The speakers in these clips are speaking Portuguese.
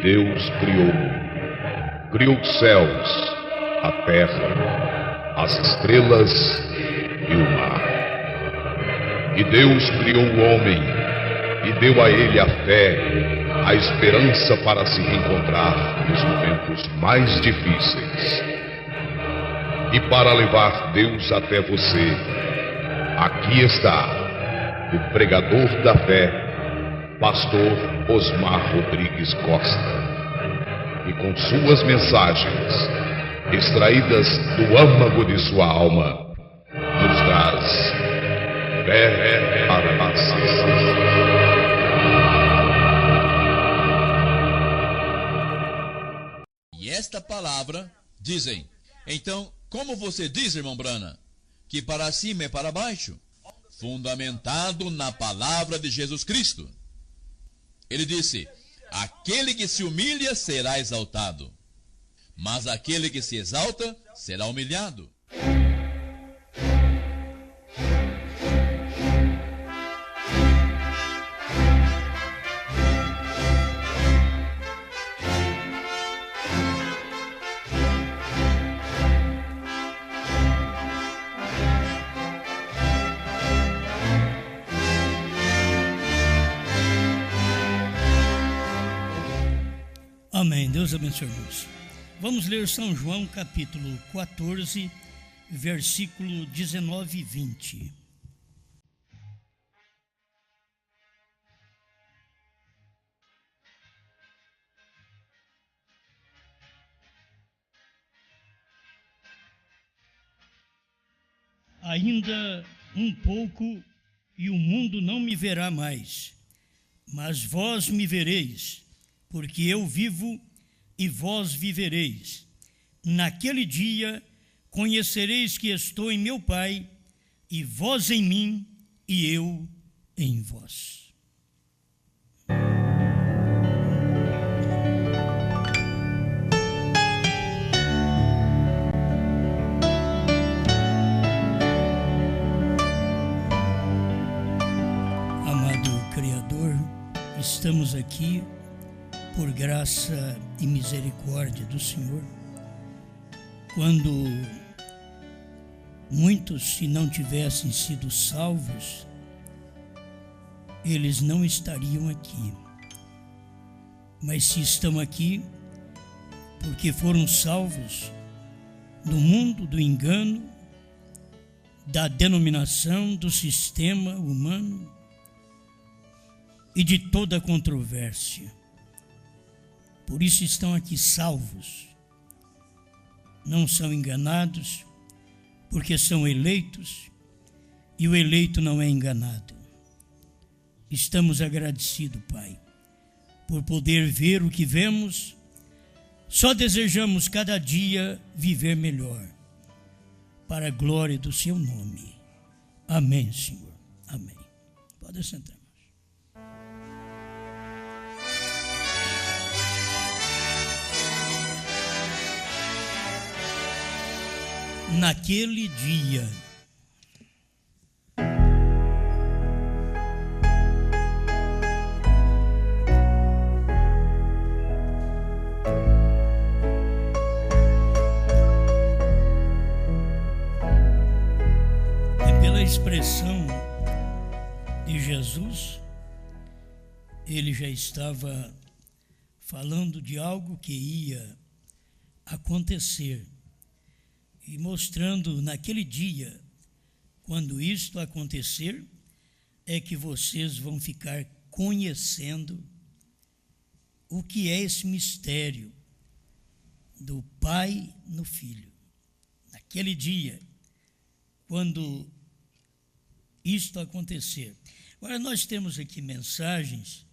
Deus criou os céus, a terra, as estrelas e o mar. E Deus criou o homem e deu a ele a fé, a esperança para se reencontrar nos momentos mais difíceis. E para levar Deus até você, aqui está o pregador da fé, pastor Osmar Rodrigues Costa, e com suas mensagens, extraídas do âmago de sua alma, nos traz fé para nascer. E esta palavra, dizem, então, como você diz, irmão Brana, que para cima é para baixo? Fundamentado na palavra de Jesus Cristo. Ele disse, aquele que se humilha será exaltado, mas aquele que se exalta será humilhado. Amém. Deus abençoe, irmãos. Vamos ler São João, capítulo 14, versículo 19 e 20. Ainda um pouco e o mundo não me verá mais, mas vós me vereis, porque eu vivo e vós vivereis. Naquele dia conhecereis que estou em meu Pai, e vós em mim, e eu em vós. Amado Criador, estamos aqui por graça e misericórdia do Senhor, quando muitos, se não tivessem sido salvos, eles não estariam aqui. Mas se estão aqui, porque foram salvos do mundo do engano, da denominação, do sistema humano e de toda a controvérsia. Por isso estão aqui salvos, não são enganados, porque são eleitos, e o eleito não é enganado. Estamos agradecidos, Pai, por poder ver o que vemos, só desejamos cada dia viver melhor, para a glória do Seu nome. Amém, Senhor. Amém. Pode sentar. Naquele dia, pela expressão de Jesus, ele já estava falando de algo que ia acontecer. E mostrando naquele dia, quando isto acontecer, é que vocês vão ficar conhecendo o que é esse mistério do Pai no Filho. Naquele dia, quando isto acontecer. Agora nós temos aqui mensagens,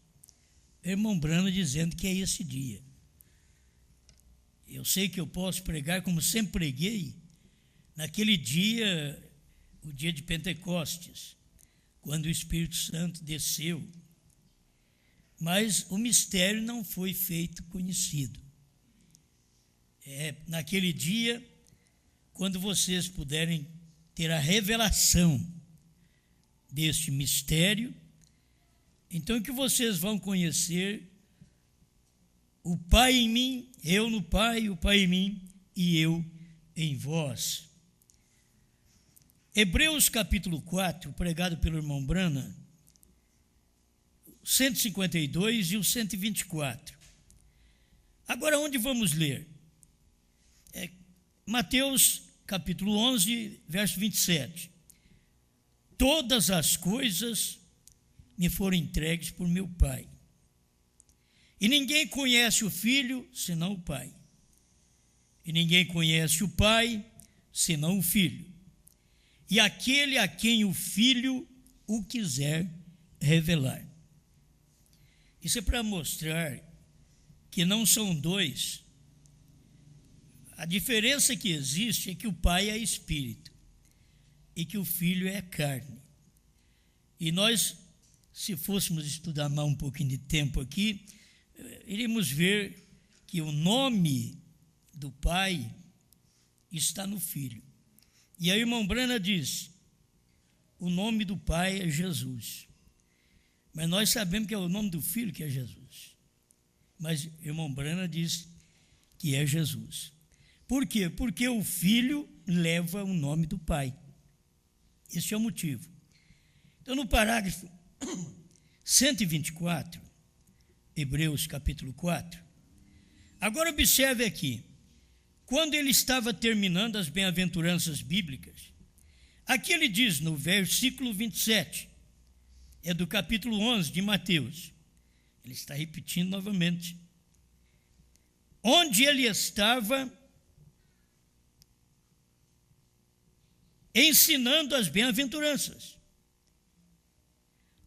irmão Brana dizendo que é esse dia. Eu sei que eu posso pregar como sempre preguei, naquele dia, o dia de Pentecostes, quando o Espírito Santo desceu. Mas o mistério não foi feito conhecido. Naquele dia, quando vocês puderem ter a revelação deste mistério, então que vocês vão conhecer o Pai em mim, eu no Pai, o Pai em mim e eu em vós. Hebreus capítulo 4, pregado pelo irmão Brana, 152 e o 124. Agora, onde vamos ler? Mateus capítulo 11, verso 27. Todas as coisas me foram entregues por meu Pai. E ninguém conhece o Filho, senão o Pai. E ninguém conhece o Pai, senão o Filho. E aquele a quem o Filho o quiser revelar. Isso é para mostrar que não são dois. A diferença que existe é que o Pai é Espírito e que o Filho é carne. E nós, se fôssemos estudar mais um pouquinho de tempo aqui, iríamos ver que o nome do Pai está no Filho. E aí o irmão Brana diz, o nome do Pai é Jesus. Mas nós sabemos que é o nome do Filho que é Jesus. Mas o irmão Brana diz que é Jesus. Por quê? Porque o Filho leva o nome do Pai. Esse é o motivo. Então, no parágrafo 124, Hebreus capítulo 4, agora observe aqui, quando ele estava terminando as bem-aventuranças bíblicas, aqui ele diz no versículo 27, é do capítulo 11 de Mateus, ele está repetindo novamente, onde ele estava ensinando as bem-aventuranças.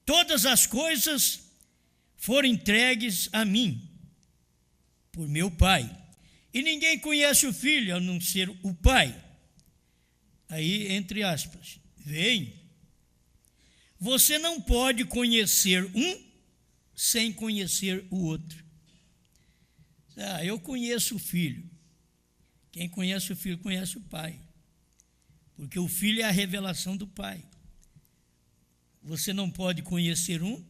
Todas as coisas foram entregues a mim, por meu Pai. E ninguém conhece o Filho, a não ser o Pai. Aí, entre aspas, vem. Você não pode conhecer um sem conhecer o outro. Eu conheço o Filho. Quem conhece o Filho, conhece o Pai. Porque o Filho é a revelação do Pai. Você não pode conhecer um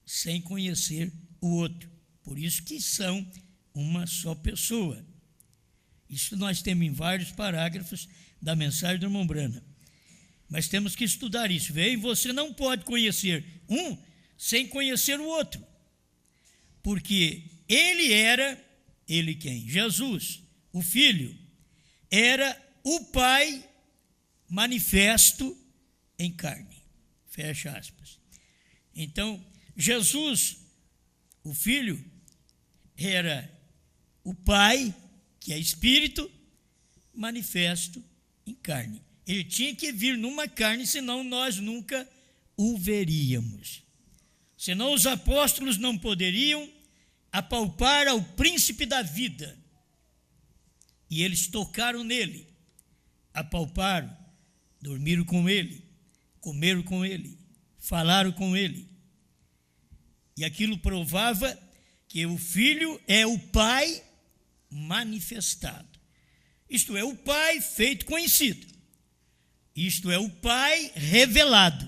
sem conhecer o outro. Por isso que são uma só pessoa. Isso nós temos em vários parágrafos da mensagem do irmão Brana. Mas temos que estudar isso. Vem, você não pode conhecer um sem conhecer o outro. Porque ele quem? Jesus, o Filho, era o Pai manifesto em carne. Fecha aspas. Então, Jesus, o Filho, era o Pai, que é Espírito, manifesto em carne. Ele tinha que vir numa carne, senão nós nunca o veríamos. Senão os apóstolos não poderiam apalpar ao príncipe da vida. E eles tocaram nele, apalparam, dormiram com ele, comeram com ele, falaram com ele. E aquilo provava que o Filho é o Pai manifestado. Isto é, o Pai feito conhecido. Isto é, o Pai revelado.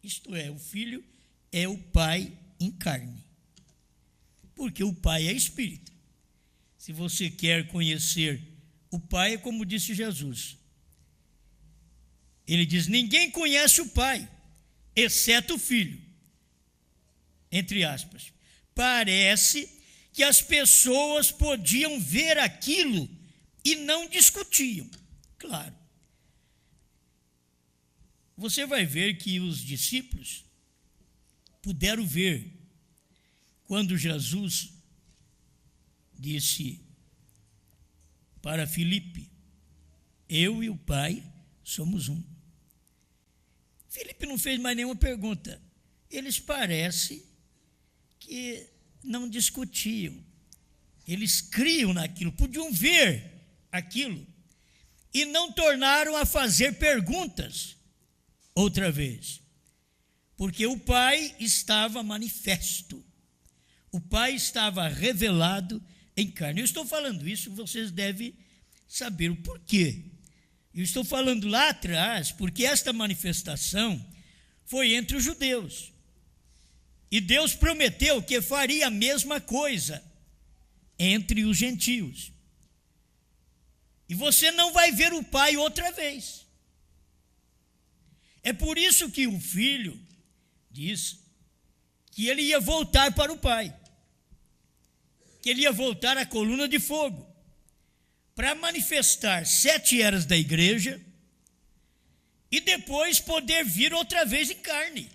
Isto é, o Filho é o Pai em carne. Porque o Pai é Espírito. Se você quer conhecer o Pai, é como disse Jesus. Ele diz, ninguém conhece o Pai, exceto o Filho. Entre aspas. Parece que as pessoas podiam ver aquilo e não discutiam. Claro. Você vai ver que os discípulos puderam ver quando Jesus disse para Filipe, eu e o Pai somos um. Filipe não fez mais nenhuma pergunta. Eles parecem que não discutiam. Eles criam naquilo, podiam ver aquilo e não tornaram a fazer perguntas outra vez. Porque o Pai estava manifesto. O Pai estava revelado em carne. Eu estou falando isso, vocês devem saber o porquê. Eu estou falando lá atrás, porque esta manifestação foi entre os judeus. E Deus prometeu que faria a mesma coisa entre os gentios. E você não vai ver o Pai outra vez. É por isso que o Filho diz que ele ia voltar para o Pai, que ele ia voltar à coluna de fogo, para manifestar 7 eras da igreja e depois poder vir outra vez em carne.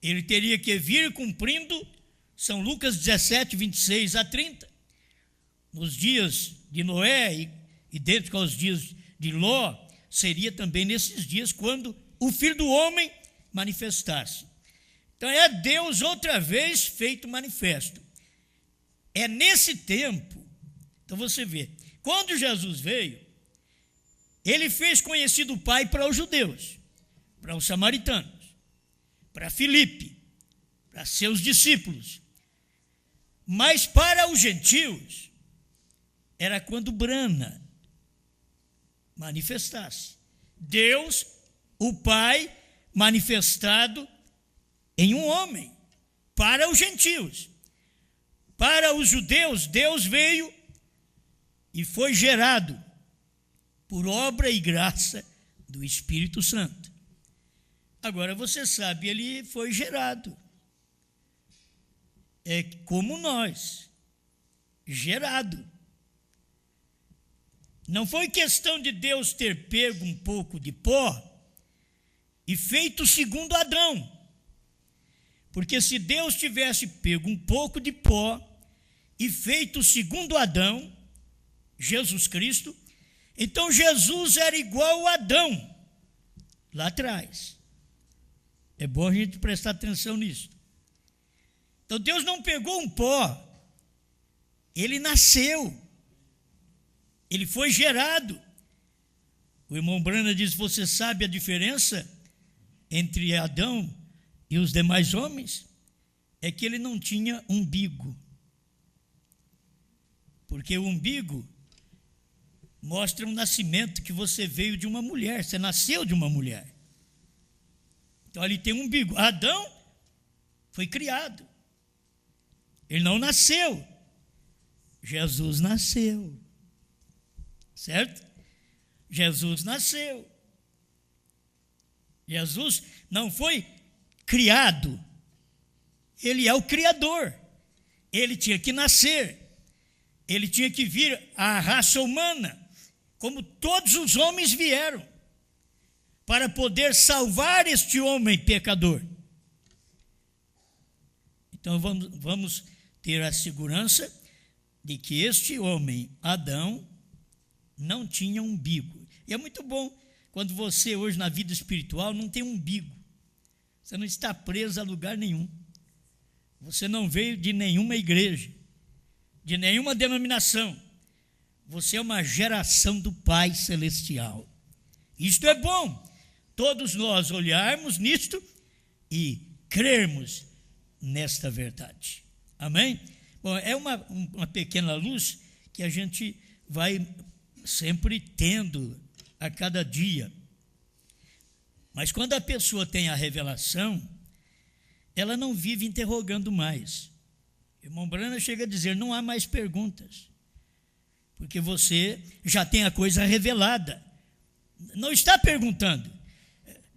Ele teria que vir cumprindo São Lucas 17, 26 a 30, nos dias de Noé e dentro com os dias de Ló, seria também nesses dias quando o Filho do Homem manifestasse. Então é Deus outra vez feito manifesto. É nesse tempo, então você vê, quando Jesus veio, ele fez conhecido o Pai para os judeus, para os samaritanos, para Filipe, para seus discípulos. Mas para os gentios, era quando Brana manifestasse. Deus, o Pai, manifestado em um homem, para os gentios. Para os judeus, Deus veio e foi gerado por obra e graça do Espírito Santo. Agora você sabe, ele foi gerado. É como nós, gerado. Não foi questão de Deus ter pego um pouco de pó e feito segundo Adão. Porque se Deus tivesse pego um pouco de pó e feito segundo Adão, Jesus Cristo, então Jesus era igual a Adão, lá atrás. É bom a gente prestar atenção nisso. Então Deus não pegou um pó, ele nasceu, ele foi gerado. O irmão Brana diz: você sabe a diferença entre Adão e os demais homens? É que ele não tinha umbigo. Porque o umbigo mostra um nascimento, que você veio de uma mulher, você nasceu de uma mulher. Então ali tem um umbigo. Adão foi criado, ele não nasceu. Jesus nasceu, certo? Jesus nasceu. Jesus não foi criado, ele é o Criador. Ele tinha que nascer, ele tinha que vir à raça humana, como todos os homens vieram, para poder salvar este homem pecador. Então vamos ter a segurança de que este homem, Adão, não tinha umbigo. E é muito bom quando você hoje na vida espiritual não tem umbigo. Você não está preso a lugar nenhum. Você não veio de nenhuma igreja, de nenhuma denominação. Você é uma geração do Pai Celestial. Isto é bom, todos nós olharmos nisto e crermos nesta verdade. Amém? Bom, é uma pequena luz que a gente vai sempre tendo a cada dia. Mas quando a pessoa tem a revelação, ela não vive interrogando mais. O irmão Brana chega a dizer: não há mais perguntas, porque você já tem a coisa revelada. Não está perguntando: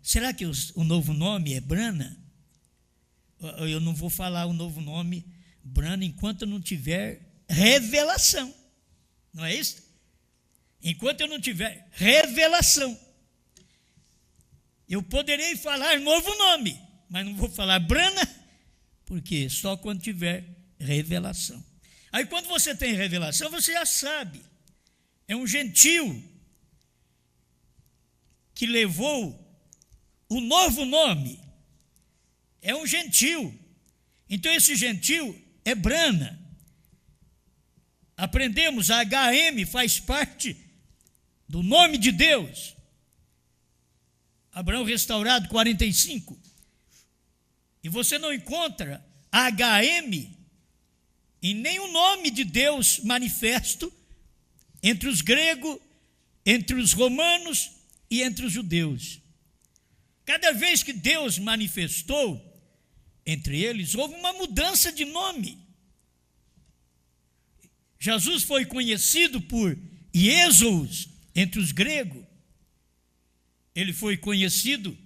será que o novo nome é Brana? Eu não vou falar o novo nome Brana enquanto eu não tiver revelação. Não é isso? Enquanto eu não tiver revelação, eu poderei falar novo nome, mas não vou falar Brana, porque só quando tiver revelação. Aí quando você tem revelação, você já sabe. É um gentio que levou o novo nome. É um gentio. Então esse gentio é Brana. Aprendemos, a HM faz parte do nome de Deus. Abraão restaurado 45. E você não encontra HM em nenhum nome de Deus manifesto entre os gregos, entre os romanos e entre os judeus. Cada vez que Deus manifestou entre eles, houve uma mudança de nome. Jesus foi conhecido por Iesous entre os gregos. Ele foi conhecido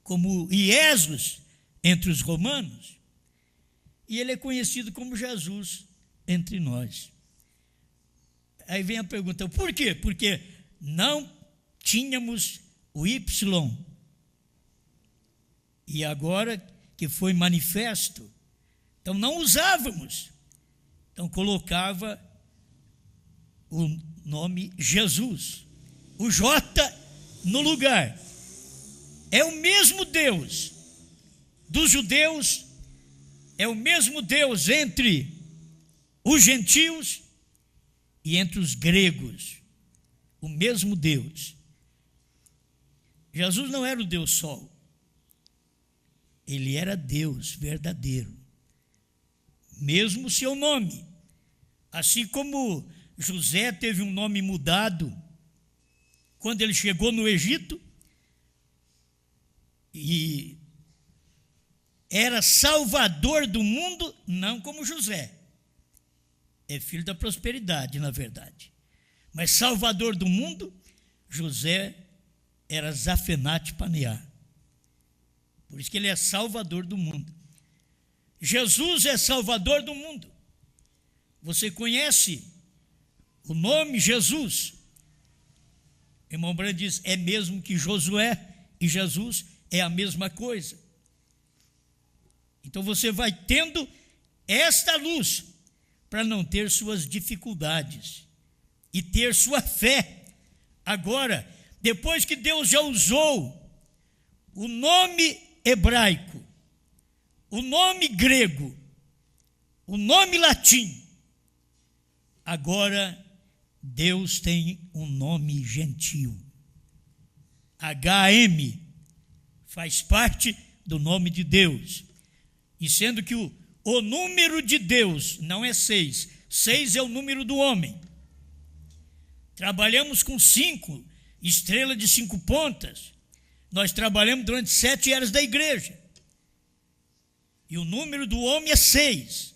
como Iesus entre os romanos. E ele é conhecido como Jesus entre nós. Aí vem a pergunta, por quê? Porque não tínhamos o Y. E agora que foi manifesto, então não usávamos. Então colocava o nome Jesus, o J no lugar. É o mesmo Deus dos judeus, é o mesmo Deus entre os gentios e entre os gregos. O mesmo Deus. Jesus não era o Deus Sol. Ele era Deus verdadeiro. Mesmo o seu nome. Assim como José teve um nome mudado quando ele chegou no Egito e era salvador do mundo, não como José. É filho da prosperidade, na verdade. Mas salvador do mundo, José era Zafenate Paneá. Por isso que ele é salvador do mundo. Jesus é salvador do mundo. Você conhece o nome Jesus? Irmão Branco diz, é mesmo que Josué e Jesus é a mesma coisa. Então você vai tendo esta luz para não ter suas dificuldades e ter sua fé. Agora, depois que Deus já usou o nome hebraico, o nome grego, o nome latim, agora Deus tem um nome gentil. HM faz parte do nome de Deus. E sendo que o número de Deus não é 6, 6 é o número do homem. Trabalhamos com 5, estrela de 5 pontas. Nós trabalhamos durante 7 eras da igreja. E o número do homem é 6.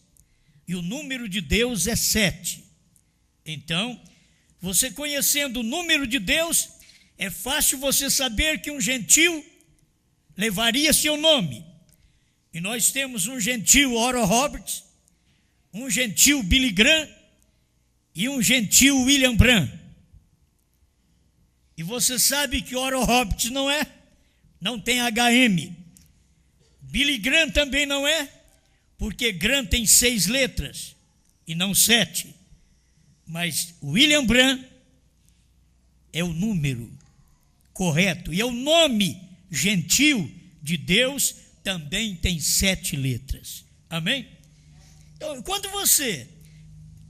E o número de Deus é 7. Então, você conhecendo o número de Deus, é fácil você saber que um gentil levaria seu nome. E nós temos um gentil Oral Roberts, um gentil Billy Graham e um gentil William Branham. E você sabe que Oral Roberts não tem HM. Billy Graham também não é, porque Graham tem 6 letras e não 7. Mas William Branham é o número correto. E é o nome gentil de Deus, também tem 7 letras. Amém? Então, quando você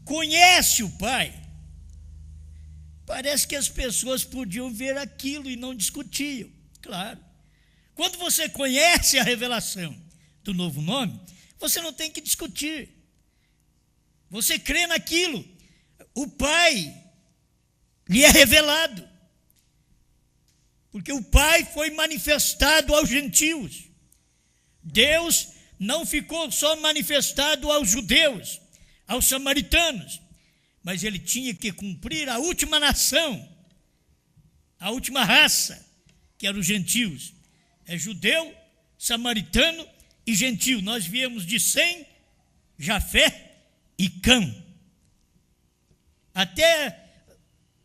conhece o Pai, parece que as pessoas podiam ver aquilo e não discutiam. Claro. Quando você conhece a revelação do novo nome, você não tem que discutir. Você crê naquilo. O Pai lhe é revelado. Porque o Pai foi manifestado aos gentios. Deus não ficou só manifestado aos judeus, aos samaritanos, mas ele tinha que cumprir a última nação, a última raça, que eram os gentios. É judeu, samaritano e gentil. Nós viemos de Sem, Jafé e Cã. Até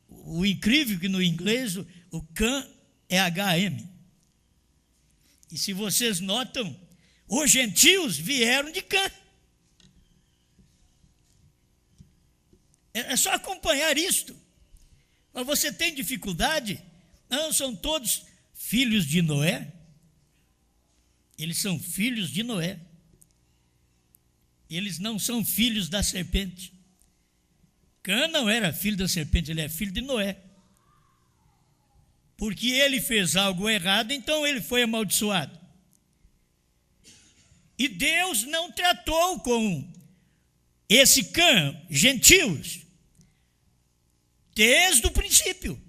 o incrível que no inglês o Cã é HM. E se vocês notam, os gentios vieram de Cã. É só acompanhar isto. Mas você tem dificuldade? Não, são todos filhos de Noé. Eles são filhos de Noé. Eles não são filhos da serpente. Cã não era filho da serpente, ele é filho de Noé. Porque ele fez algo errado, então ele foi amaldiçoado. E Deus não tratou com esse Cã, gentios, desde o princípio.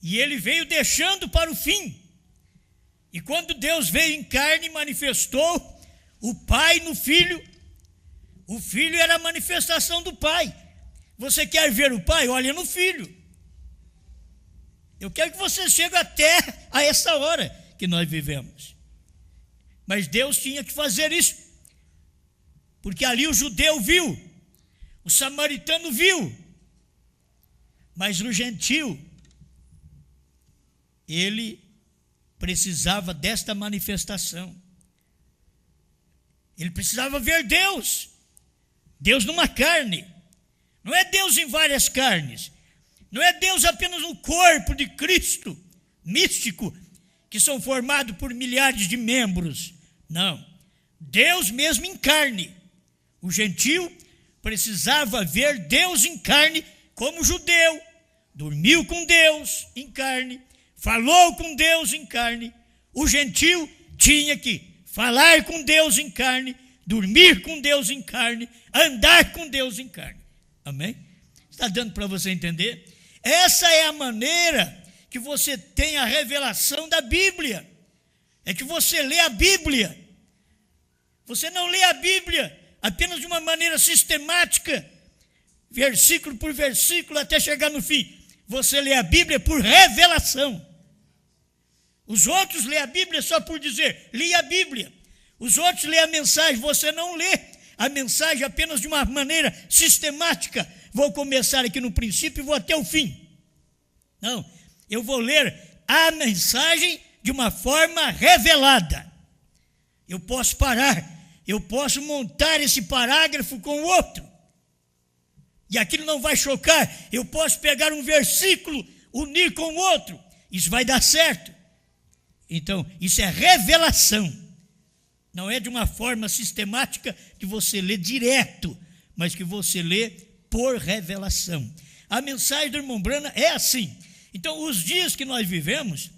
E ele veio deixando para o fim. E quando Deus veio em carne, manifestou o Pai no Filho, O filho era a manifestação do pai. Você quer ver o pai? Olha no filho. Eu quero que você chegue até a essa hora que nós vivemos. Mas Deus tinha que fazer isso. Porque ali o judeu viu, o samaritano viu, mas o gentil, ele precisava desta manifestação. Ele precisava ver Deus. Deus numa carne. Não é Deus em várias carnes. Não é Deus apenas no corpo de Cristo, místico, que são formados por milhares de membros. Não. Deus mesmo em carne. O gentil precisava ver Deus em carne como judeu. Dormiu com Deus em carne. Falou com Deus em carne. O gentil tinha que falar com Deus em carne, dormir com Deus em carne, andar com Deus em carne. Amém? Está dando para você entender? Essa é a maneira que você tem a revelação da Bíblia. É que você lê a Bíblia. Você não lê a Bíblia apenas de uma maneira sistemática, versículo por versículo, até chegar no fim. Você lê a Bíblia por revelação. Os outros lê a Bíblia só por dizer, li a Bíblia. Os outros lê a mensagem, você não lê a mensagem apenas de uma maneira sistemática. Vou começar aqui no princípio e vou até o fim. Não, eu vou ler a mensagem de uma forma revelada. Eu posso parar, eu posso montar esse parágrafo com o outro. E aquilo não vai chocar. Eu posso pegar um versículo, unir com o outro. Isso vai dar certo. Então, isso é revelação. Não é de uma forma sistemática que você lê direto, mas que você lê por revelação. A mensagem do irmão Brana é assim. Então, os dias que nós vivemos,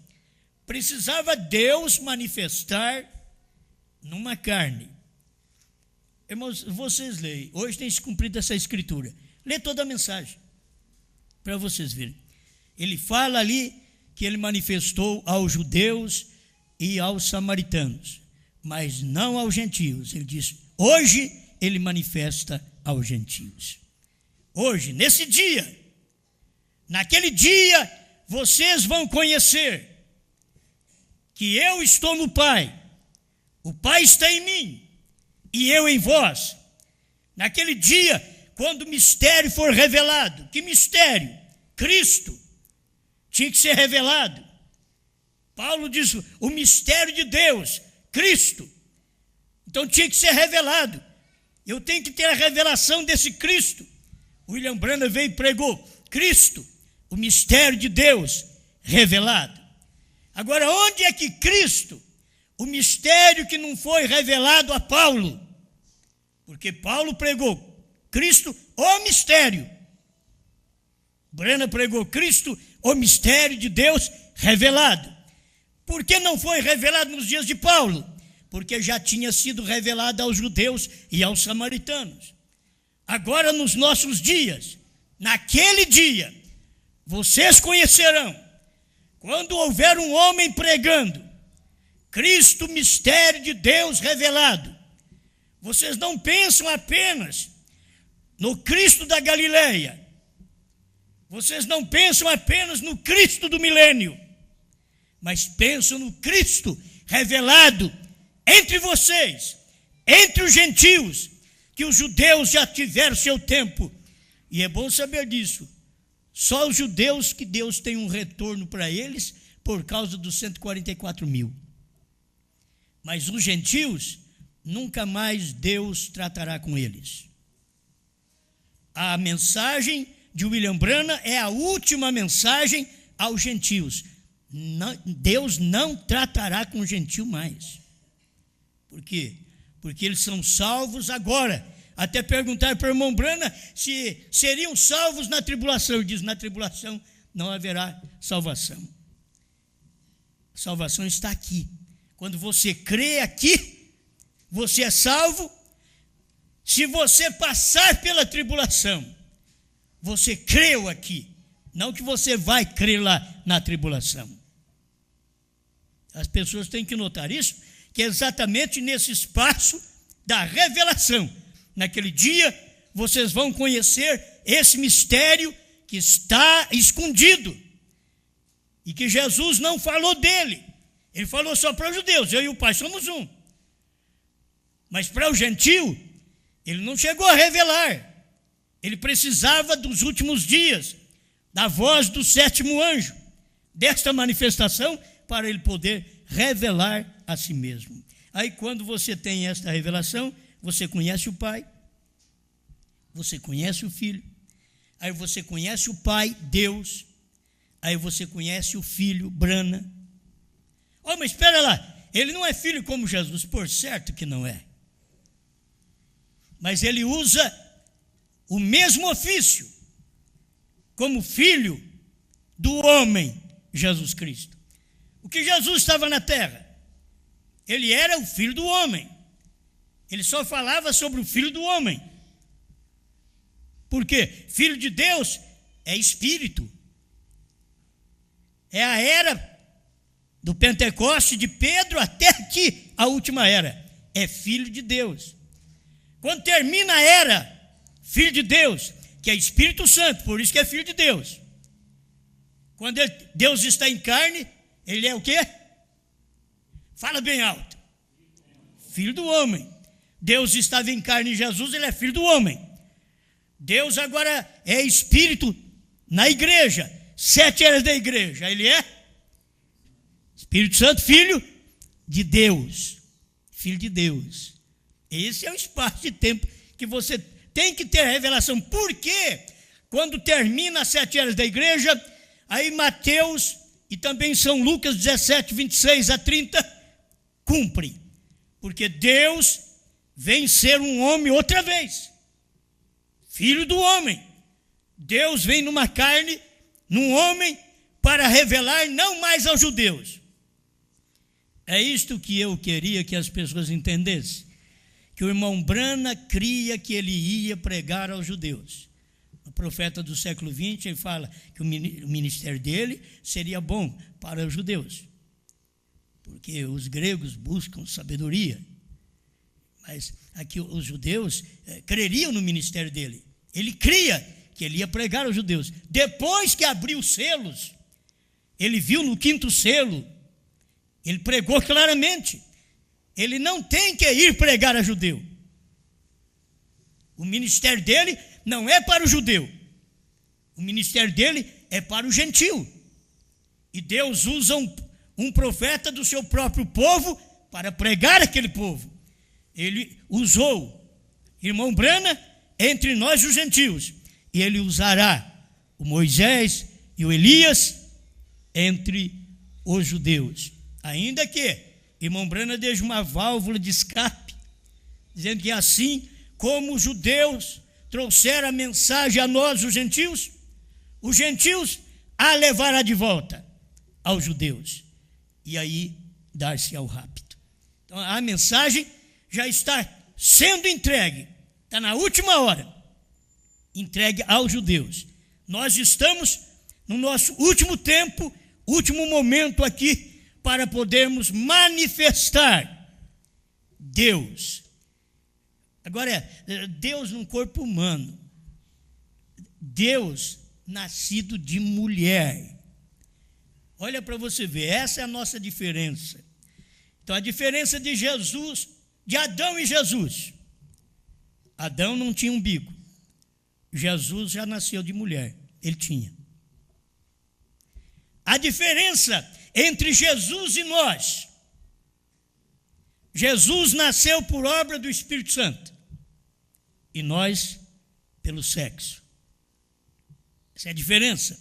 precisava Deus manifestar numa carne. Irmãos, vocês leem. Hoje tem se cumprido essa escritura. Lê toda a mensagem, para vocês verem. Ele fala ali que ele manifestou aos judeus e aos samaritanos, mas não aos gentios. Ele diz, hoje ele manifesta aos gentios. Hoje, nesse dia, naquele dia, vocês vão conhecer que eu estou no Pai, o Pai está em mim e eu em vós. Naquele dia, quando o mistério for revelado, que mistério? Cristo tinha que ser revelado. Paulo diz, o mistério de Deus, Cristo. Então tinha que ser revelado. Eu tenho que ter a revelação desse Cristo. William Branham veio e pregou, Cristo, o mistério de Deus revelado. Agora, onde é que Cristo, o mistério que não foi revelado a Paulo? Porque Paulo pregou Cristo, o mistério. Branham pregou Cristo, o mistério de Deus revelado. Por que não foi revelado nos dias de Paulo? Porque já tinha sido revelado aos judeus e aos samaritanos. Agora, nos nossos dias, naquele dia, vocês conhecerão, quando houver um homem pregando Cristo, mistério de Deus revelado, vocês não pensam apenas no Cristo da Galileia. Vocês não pensam apenas no Cristo do milênio, mas pensam no Cristo revelado entre vocês, entre os gentios, que os judeus já tiveram seu tempo. E é bom saber disso. Só os judeus que Deus tem um retorno para eles por causa dos 144 mil. Mas os gentios, nunca mais Deus tratará com eles. A mensagem de William Branham é a última mensagem aos gentios. Deus não tratará com o gentil mais. Por quê? Porque eles são salvos agora. Até perguntar para o irmão Branham se seriam salvos na tribulação. Ele diz, na tribulação não haverá salvação. A salvação está aqui. Quando você crê aqui, você é salvo. Se você passar pela tribulação, você creu aqui. Não que você vai crer lá na tribulação. As pessoas têm que notar isso, que é exatamente nesse espaço da revelação, naquele dia, vocês vão conhecer esse mistério que está escondido e que Jesus não falou dele. Ele falou só para os judeus, eu e o Pai somos um. Mas para o gentio, ele não chegou a revelar. Ele precisava dos últimos dias, da voz do sétimo anjo, desta manifestação, para ele poder revelar a si mesmo. Aí quando você tem esta revelação, você conhece o Pai, você conhece o Filho, aí você conhece o Pai, Deus, aí você conhece o Filho, Brana. Oh, mas espera lá, ele não é filho como Jesus, por certo que não é. Mas ele usa o mesmo ofício como filho do homem, Jesus Cristo. O que Jesus estava na terra? Ele era o filho do homem. Ele só falava sobre o filho do homem. Por quê? Filho de Deus é espírito. É a era do Pentecoste de Pedro até aqui, a última era. É filho de Deus. Quando termina a era, filho de Deus, que é Espírito Santo, por isso que é filho de Deus. Quando Deus está em carne, ele é o quê? Fala bem alto. Filho do homem. Deus estava em carne em Jesus, ele é filho do homem. Deus agora é Espírito na igreja. 7 eras da igreja. Ele é Espírito Santo, filho de Deus. Filho de Deus. Esse é o espaço de tempo que você tem que ter a revelação. Por quê? Quando termina as 7 eras da igreja, aí Mateus e também São Lucas 17, 26 a 30, cumpre. Porque Deus vem ser um homem outra vez. Filho do homem. Deus vem numa carne, num homem, para revelar não mais aos judeus. É isto que eu queria que as pessoas entendessem. Que o irmão Brana cria que ele ia pregar aos judeus. O profeta do século XX, ele fala que o ministério dele seria bom para os judeus. Porque os gregos buscam sabedoria. Mas aqui os judeus creriam no ministério dele. Ele cria que ele ia pregar aos judeus. Depois que abriu os selos, ele viu no 5º selo, ele pregou claramente. Ele não tem que ir pregar a judeu. O ministério dele não é para o judeu. O ministério dele é para o gentil. E Deus usa um profeta do seu próprio povo para pregar aquele povo. Ele usou irmão Brana entre nós os gentios. E ele usará o Moisés e o Elias entre os judeus. Ainda que irmão Brana deixa uma válvula de escape, dizendo que assim como os judeus trouxeram a mensagem a nós, os gentios a levará de volta aos judeus. E aí dar-se ao rapto. Então a mensagem já está sendo entregue, está na última hora, entregue aos judeus. Nós estamos no nosso último tempo, último momento aqui, para podermos manifestar Deus. Agora, Deus num corpo humano. Deus nascido de mulher. Olha para você ver, essa é a nossa diferença. Então, a diferença de Jesus, de Adão e Jesus. Adão não tinha umbigo. Jesus já nasceu de mulher. Ele tinha. A diferença entre Jesus e nós. Jesus nasceu por obra do Espírito Santo. E nós, pelo sexo. Essa é a diferença.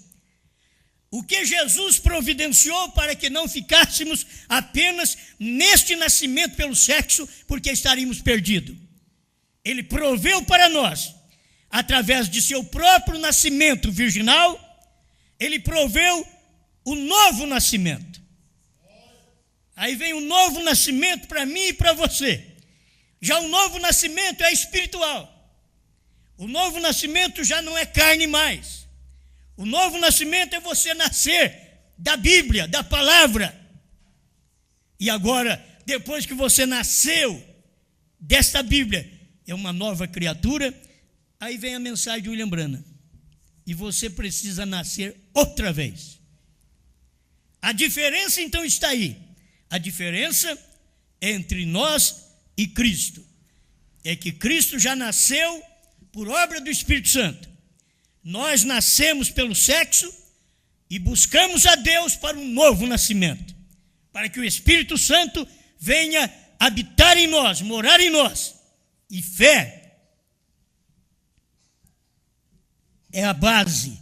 O que Jesus providenciou para que não ficássemos apenas neste nascimento pelo sexo, porque estaríamos perdidos. Ele proveu para nós, através de seu próprio nascimento virginal, ele proveu o novo nascimento. Aí vem o novo nascimento para mim e para você. Já o novo nascimento é espiritual. O novo nascimento já não é carne mais. O novo nascimento é você nascer da Bíblia, da palavra. E agora, depois que você nasceu desta Bíblia é uma nova criatura. Aí vem a mensagem de William Branham: e você precisa nascer outra vez. A diferença então está aí. A diferença entre nós e Cristo é que Cristo já nasceu por obra do Espírito Santo. Nós nascemos pelo sexo e buscamos a Deus para um novo nascimento, para que o Espírito Santo venha habitar em nós, morar em nós. E fé é a base,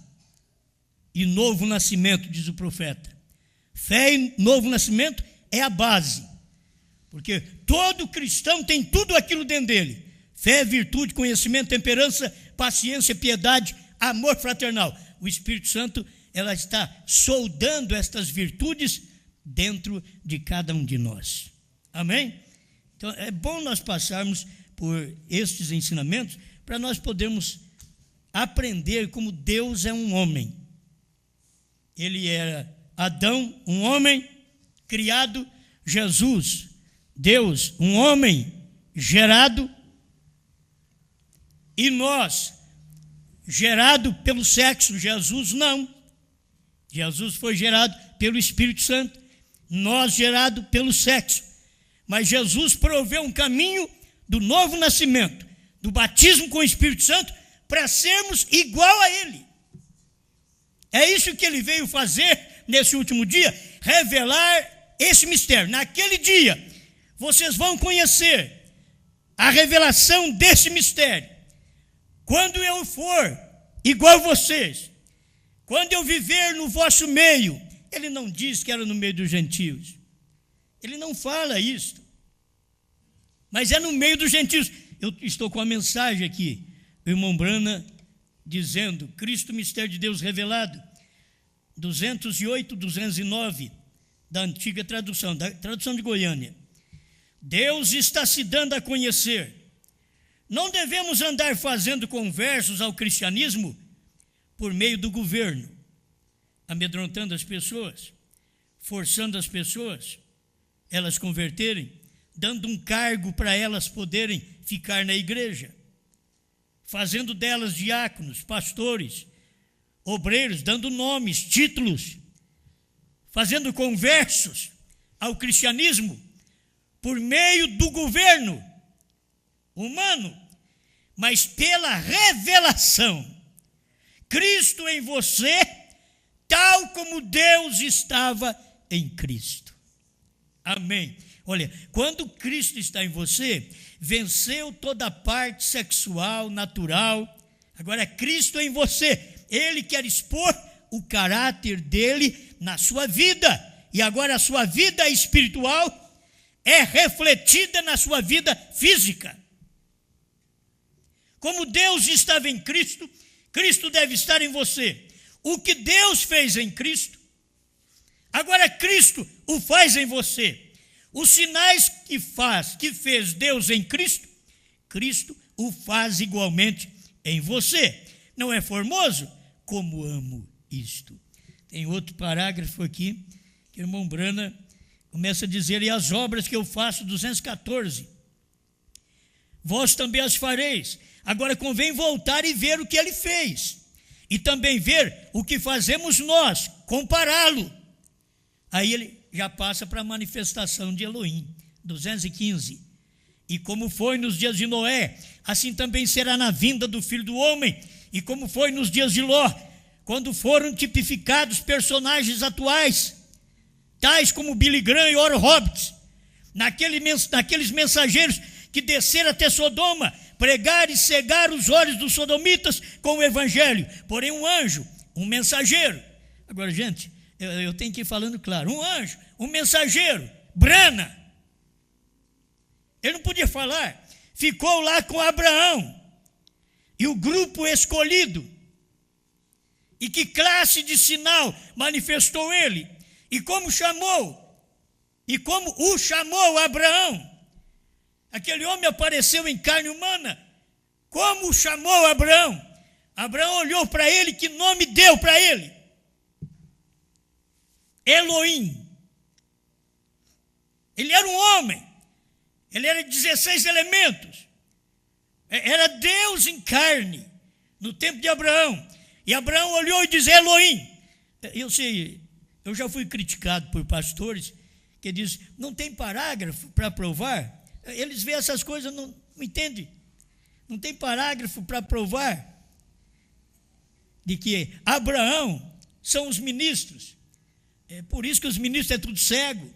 e novo nascimento, diz o profeta. Fé e novo nascimento é a base, porque todo cristão tem tudo aquilo dentro dele: fé, virtude, conhecimento, temperança, paciência, piedade, amor fraternal. O Espírito Santo, ela está soldando estas virtudes dentro de cada um de nós. Amém? Então é bom nós passarmos por estes ensinamentos para nós podermos aprender como Deus é um homem. Ele era Adão, um homem criado; Jesus, Deus, um homem gerado; e nós, gerado pelo sexo. Jesus não. Jesus foi gerado pelo Espírito Santo, nós gerado pelo sexo. Mas Jesus proveu um caminho do novo nascimento, do batismo com o Espírito Santo, para sermos igual a Ele. É isso que Ele veio fazer nesse último dia, revelar esse mistério. Naquele dia, vocês vão conhecer a revelação desse mistério. Quando eu for igual a vocês, quando eu viver no vosso meio. Ele não diz que era no meio dos gentios. Ele não fala isso. Mas é no meio dos gentios. Eu estou com a mensagem aqui, o irmão Branham dizendo: Cristo, mistério de Deus revelado, 208, 209, da antiga tradução, da tradução de Goiânia. Deus está se dando a conhecer. Não devemos andar fazendo conversos ao cristianismo por meio do governo, amedrontando as pessoas, forçando as pessoas, elas converterem, dando um cargo para elas poderem ficar na igreja, fazendo delas diáconos, pastores, obreiros, dando nomes, títulos, fazendo conversos ao cristianismo por meio do governo humano, mas pela revelação. Cristo em você, tal como Deus estava em Cristo. Amém. Olha, quando Cristo está em você, venceu toda a parte sexual, natural. Agora é Cristo em você. Ele quer expor o caráter dele na sua vida. E agora a sua vida espiritual é refletida na sua vida física. Como Deus estava em Cristo, Cristo deve estar em você. O que Deus fez em Cristo, agora Cristo o faz em você. Os sinais que fez Deus em Cristo, Cristo o faz igualmente em você. Não é formoso? Como amo isto. Tem outro parágrafo aqui, que o irmão Branham começa a dizer: e as obras que eu faço, 214, vós também as fareis. Agora convém voltar e ver o que ele fez, e também ver o que fazemos nós, compará-lo. Aí ele já passa para a manifestação de Elohim, 215. E como foi nos dias de Noé, assim também será na vinda do Filho do Homem. E como foi nos dias de Ló, quando foram tipificados personagens atuais, tais como Billy Graham e Oral Roberts, naqueles mensageiros que desceram até Sodoma, pregar e cegar os olhos dos sodomitas com o evangelho. Porém um anjo, um mensageiro. Agora, gente, eu tenho que ir falando claro. Um anjo, um mensageiro, Branham, ele não podia falar. Ficou lá com Abraão e o grupo escolhido. E que classe de sinal manifestou ele? E como chamou? E como o chamou Abraão? Aquele homem apareceu em carne humana. Como chamou Abraão? Abraão olhou para ele, que nome deu para ele? Elohim. Ele era um homem. Ele era 16 elementos. Era Deus em carne, no tempo de Abraão. E Abraão olhou e disse: Elohim. Eu sei, eu já fui criticado por pastores que dizem: não tem parágrafo para provar. Eles veem essas coisas, não entendem. Não tem parágrafo para provar de que Abraão são os ministros. É por isso que os ministros é tudo cego.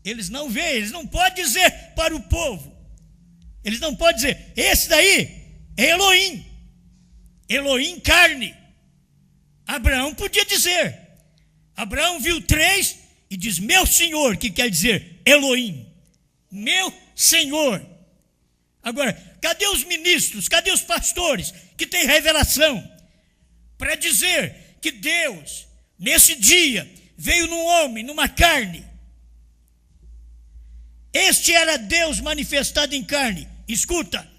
Eles não veem, eles não podem dizer para o povo. Eles não podem dizer: esse daí é Elohim. Elohim carne. Abraão podia dizer. Abraão viu 3 e diz: meu Senhor, que quer dizer Elohim. Meu Senhor. Agora, cadê os ministros, cadê os pastores que têm revelação para dizer que Deus, nesse dia, veio num homem, numa carne? Este era Deus manifestado em carne. Escuta,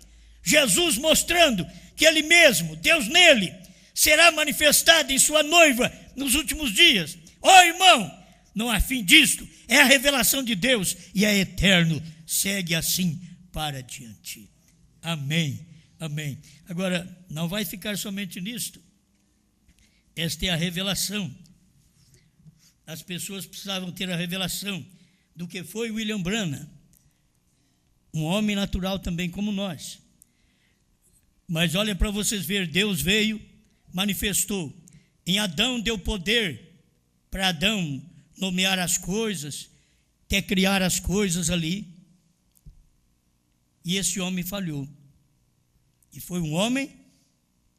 Jesus mostrando que Ele mesmo, Deus nele, será manifestado em sua noiva nos últimos dias. Irmão, não há fim disto, é a revelação de Deus e é eterno, segue assim para diante. Amém, amém. Agora, não vai ficar somente nisto. Esta é a revelação. As pessoas precisavam ter a revelação do que foi William Branham, um homem natural também como nós. Mas olha para vocês ver, Deus veio, manifestou. Em Adão deu poder para Adão nomear as coisas, até criar as coisas ali. E esse homem falhou. E foi um homem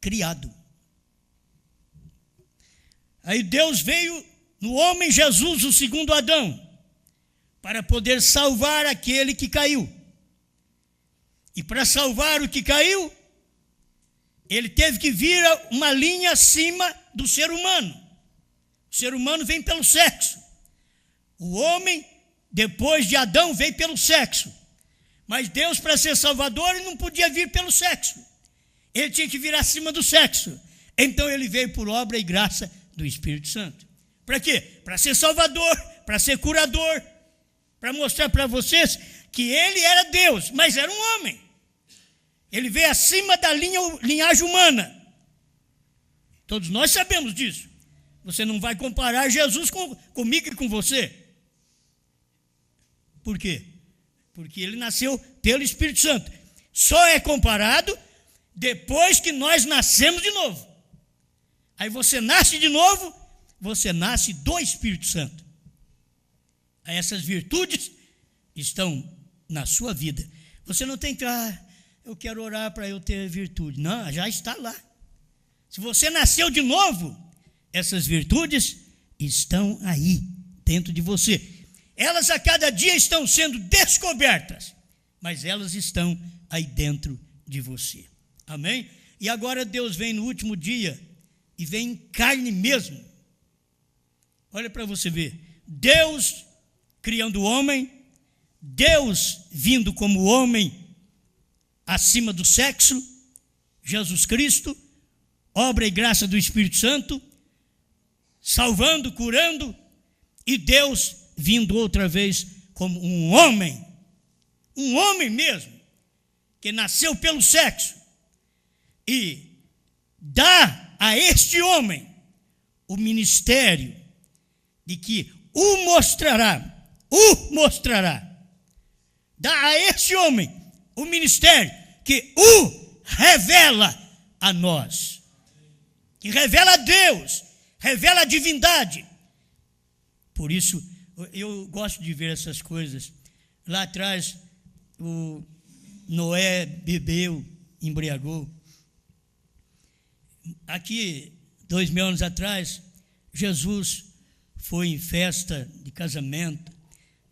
criado. Aí Deus veio no homem Jesus, o segundo Adão, para poder salvar aquele que caiu. E para salvar o que caiu, ele teve que vir uma linha acima do ser humano. O ser humano vem pelo sexo. O homem, depois de Adão, veio pelo sexo. Mas Deus, para ser salvador, ele não podia vir pelo sexo. Ele tinha que vir acima do sexo. Então ele veio por obra e graça do Espírito Santo. Para quê? Para ser salvador, para ser curador, para mostrar para vocês que ele era Deus, mas era um homem. Ele veio acima da linhagem humana. Todos nós sabemos disso. Você não vai comparar Jesus comigo e com você. Por quê? Porque ele nasceu pelo Espírito Santo. Só é comparado depois que nós nascemos de novo. Aí você nasce de novo, você nasce do Espírito Santo. Aí essas virtudes estão na sua vida. Você não tem que, eu quero orar para eu ter virtude. Não, já está lá. Se você nasceu de novo, essas virtudes estão aí, dentro de você. Elas a cada dia estão sendo descobertas, mas elas estão aí dentro de você. Amém? E agora Deus vem no último dia e vem em carne mesmo. Olha para você ver. Deus criando o homem, Deus vindo como homem acima do sexo, Jesus Cristo, obra e graça do Espírito Santo, salvando, curando, e Deus vindo outra vez como um homem mesmo, que nasceu pelo sexo, e dá a este homem o ministério de que o mostrará, dá a este homem o ministério que o revela a nós, que revela a Deus, revela a divindade. Por isso, eu gosto de ver essas coisas. Lá atrás, o Noé bebeu, embriagou. Aqui, 2000 anos atrás, Jesus foi em festa de casamento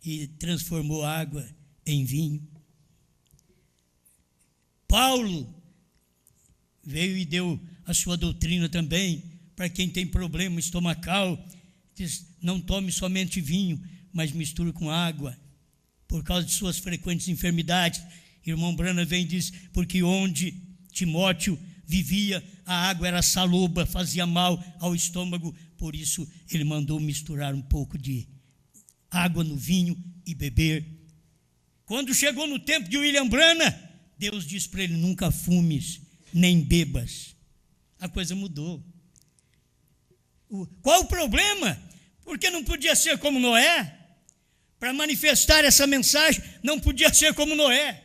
e transformou água em vinho. Paulo veio e deu a sua doutrina também para quem tem problema estomacal. Diz: não tome somente vinho, mas misture com água, por causa de suas frequentes enfermidades. Irmão Branham vem e diz: porque onde Timóteo vivia, a água era saloba, fazia mal ao estômago, por isso ele mandou misturar um pouco de água no vinho e beber. Quando chegou no tempo de William Branham, Deus disse para ele: nunca fumes, nem bebas. A coisa mudou. Qual o problema? Porque não podia ser como Noé. Para manifestar essa mensagem, não podia ser como Noé.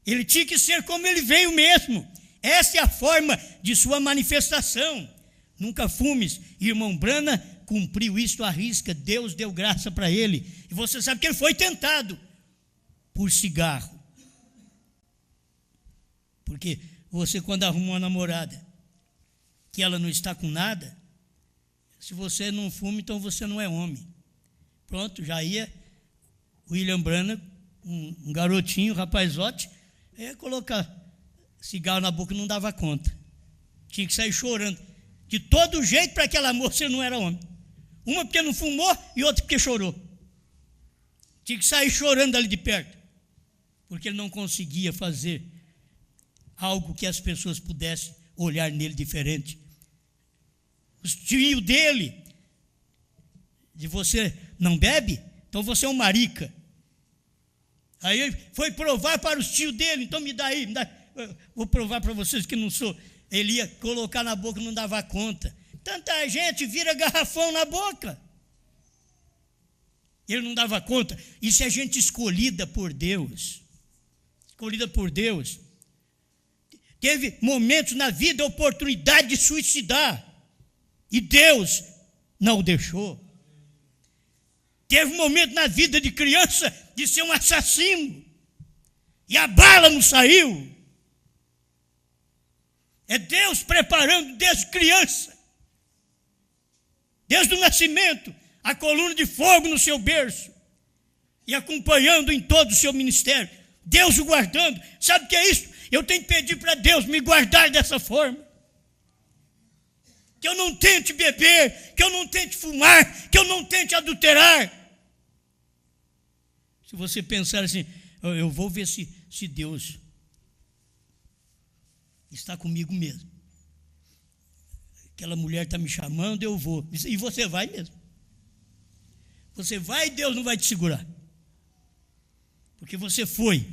Ele tinha que ser como ele veio mesmo. Essa é a forma de sua manifestação. Nunca fumes. Irmão Brana cumpriu isto à risca. Deus deu graça para ele. E você sabe que ele foi tentado por cigarro. Porque você, quando arruma uma namorada, que ela não está com nada, se você não fuma, então você não é homem. Pronto, já ia William Branham, um garotinho, rapazote, colocar cigarro na boca, não dava conta. Tinha que sair chorando. De todo jeito, para aquela moça, ele não era homem. Uma porque não fumou e outra porque chorou. Tinha que sair chorando ali de perto, porque ele não conseguia fazer algo que as pessoas pudessem olhar nele diferente. Os tios dele, de você não bebe, então você é um marica. Aí ele foi provar para os tios dele, então me dá aí, vou provar para vocês que não sou. Ele ia colocar na boca, não dava conta. Tanta gente vira garrafão na boca. Ele não dava conta. Isso é gente escolhida por Deus. Escolhida por Deus. Teve momentos na vida, oportunidade de suicidar. E Deus não o deixou. Teve um momento na vida de criança de ser um assassino. E a bala não saiu. É Deus preparando desde criança, desde o nascimento, a coluna de fogo no seu berço e acompanhando em todo o seu ministério. Deus o guardando. Sabe o que é isso? Eu tenho que pedir para Deus me guardar dessa forma. Que eu não tente beber, que eu não tente fumar, que eu não tente adulterar. Se você pensar assim, eu vou ver se Deus está comigo mesmo. Aquela mulher está me chamando, eu vou. E você vai mesmo. Você vai e Deus não vai te segurar. Porque você foi.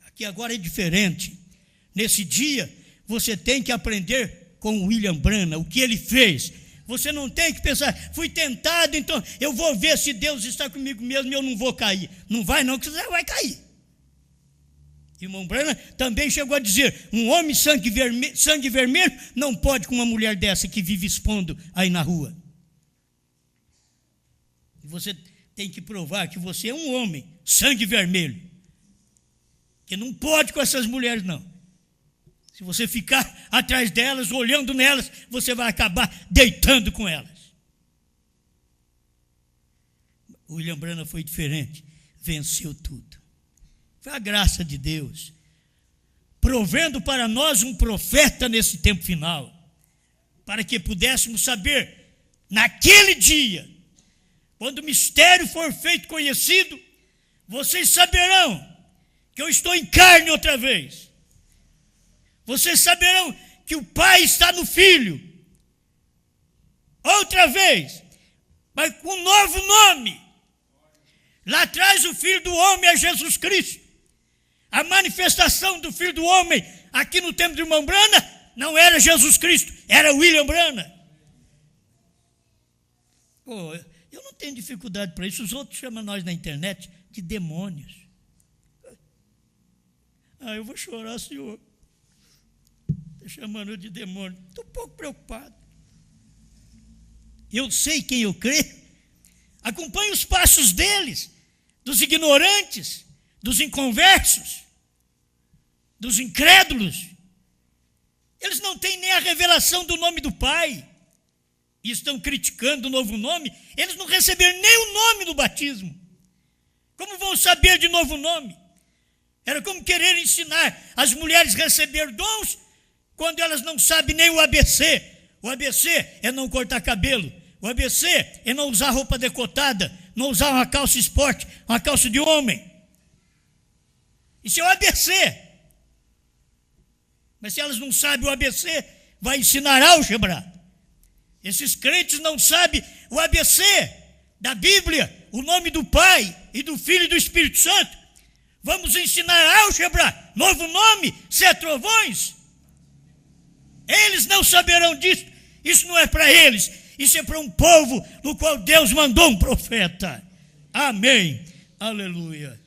Aqui agora é diferente. Nesse dia, você tem que aprender com o William Branham, o que ele fez. Você não tem que pensar, fui tentado, então eu vou ver se Deus está comigo mesmo e eu não vou cair. Não vai não, que você vai cair. Irmão Branham também chegou a dizer, um homem sangue vermelho não pode com uma mulher dessa que vive expondo aí na rua. Você tem que provar que você é um homem sangue vermelho, que não pode com essas mulheres não. Se você ficar atrás delas, olhando nelas, você vai acabar deitando com elas. O William Branham foi diferente, venceu tudo. Foi a graça de Deus, provendo para nós um profeta nesse tempo final, para que pudéssemos saber, naquele dia, quando o mistério for feito conhecido, vocês saberão que eu estou em carne outra vez. Vocês saberão que o Pai está no Filho, outra vez, mas com um novo nome. Lá atrás o Filho do Homem é Jesus Cristo. A manifestação do Filho do Homem aqui no tempo de irmão Branham não era Jesus Cristo, era William Branham. Eu não tenho dificuldade para isso. Os outros chamam nós na internet de demônios. Eu vou chorar, senhor. Está chamando eu de demônio. Estou um pouco preocupado. Eu sei quem eu creio. Acompanho os passos deles, dos ignorantes, dos inconversos, dos incrédulos. Eles não têm nem a revelação do nome do Pai. E estão criticando o novo nome. Eles não receberam nem o nome do batismo. Como vão saber de novo nome? Era como querer ensinar as mulheres a receber dons quando elas não sabem nem o ABC. O ABC é não cortar cabelo. O ABC é não usar roupa decotada, não usar uma calça esporte, uma calça de homem. Isso é o ABC. Mas se elas não sabem o ABC, vai ensinar álgebra. Esses crentes não sabem o ABC da Bíblia, o nome do Pai e do Filho e do Espírito Santo. Vamos ensinar álgebra, novo nome, sete trovões? Eles não saberão disso. Isso não é para eles. Isso é para um povo no qual Deus mandou um profeta. Amém. Aleluia.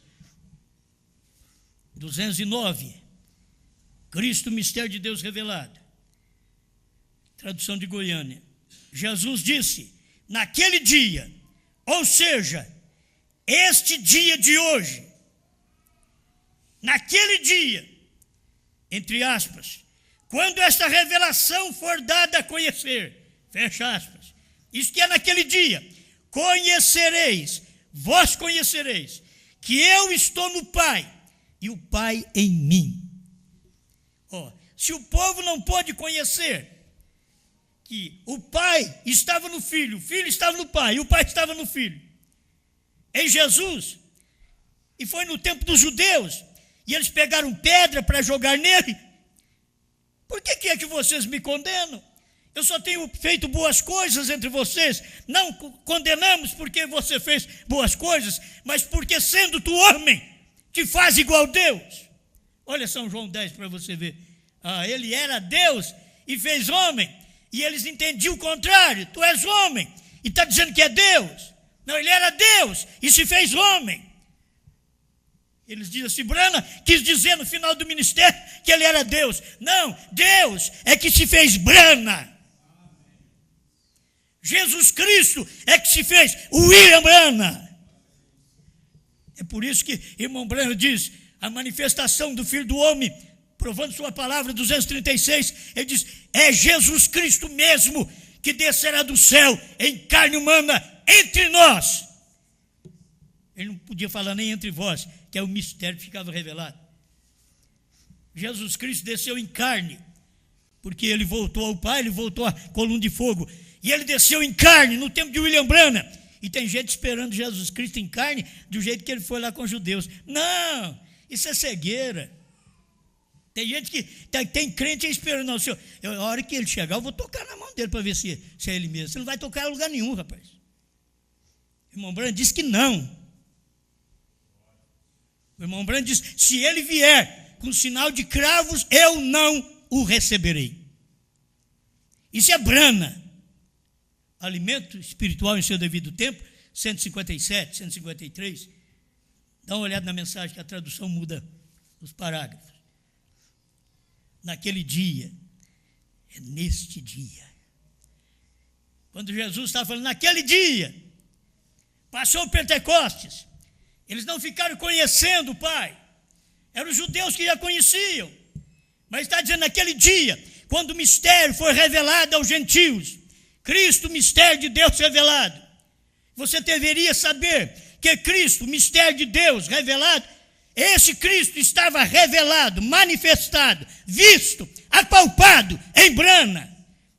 209. Cristo, mistério de Deus revelado. Tradução de Goiânia. Jesus disse, naquele dia, ou seja, este dia de hoje, naquele dia, entre aspas, quando esta revelação for dada a conhecer, fecha aspas, isso que é naquele dia, conhecereis, vós conhecereis, que eu estou no Pai, e o Pai em mim. Se o povo não pôde conhecer que o Pai estava no Filho, o Filho estava no Pai, e o Pai estava no Filho, em Jesus, e foi no tempo dos judeus, e eles pegaram pedra para jogar nele, por que é que vocês me condenam? Eu só tenho feito boas coisas entre vocês. Não condenamos porque você fez boas coisas, mas porque sendo tu homem, te faz igual a Deus. Olha São João 10 para você ver. Ele era Deus e fez homem, e eles entendiam o contrário. Tu és homem e está dizendo que é Deus. Não, ele era Deus e se fez homem. Eles dizem assim, Brana quis dizer no final do ministério que ele era Deus. Não, Deus é que se fez Brana. Jesus Cristo é que se fez William Brana. É por isso que irmão Brana diz, a manifestação do Filho do Homem, provando sua palavra, 236, ele diz, é Jesus Cristo mesmo que descerá do céu em carne humana entre nós. Ele não podia falar nem entre vós, que é o mistério que ficava revelado. Jesus Cristo desceu em carne, porque ele voltou ao Pai, ele voltou à coluna de fogo, e ele desceu em carne no tempo de William Branham, e tem gente esperando Jesus Cristo em carne, do jeito que ele foi lá com os judeus. Não, isso é cegueira. Tem gente que, tem crente esperando, não, senhor, a hora que ele chegar, eu vou tocar na mão dele para ver se é ele mesmo. Você não vai tocar em lugar nenhum, rapaz. O irmão Branham disse que não. O irmão Branham diz, se ele vier com sinal de cravos, eu não o receberei. Isso é brana. Alimento espiritual em seu devido tempo, 157, 153. Dá uma olhada na mensagem que a tradução muda os parágrafos. Naquele dia, é neste dia. Quando Jesus estava falando, naquele dia, passou o Pentecostes, eles não ficaram conhecendo o Pai, eram os judeus que já conheciam, mas está dizendo naquele dia, quando o mistério foi revelado aos gentios, Cristo, mistério de Deus revelado, você deveria saber que Cristo, mistério de Deus revelado, esse Cristo estava revelado, manifestado, visto, apalpado em Brana.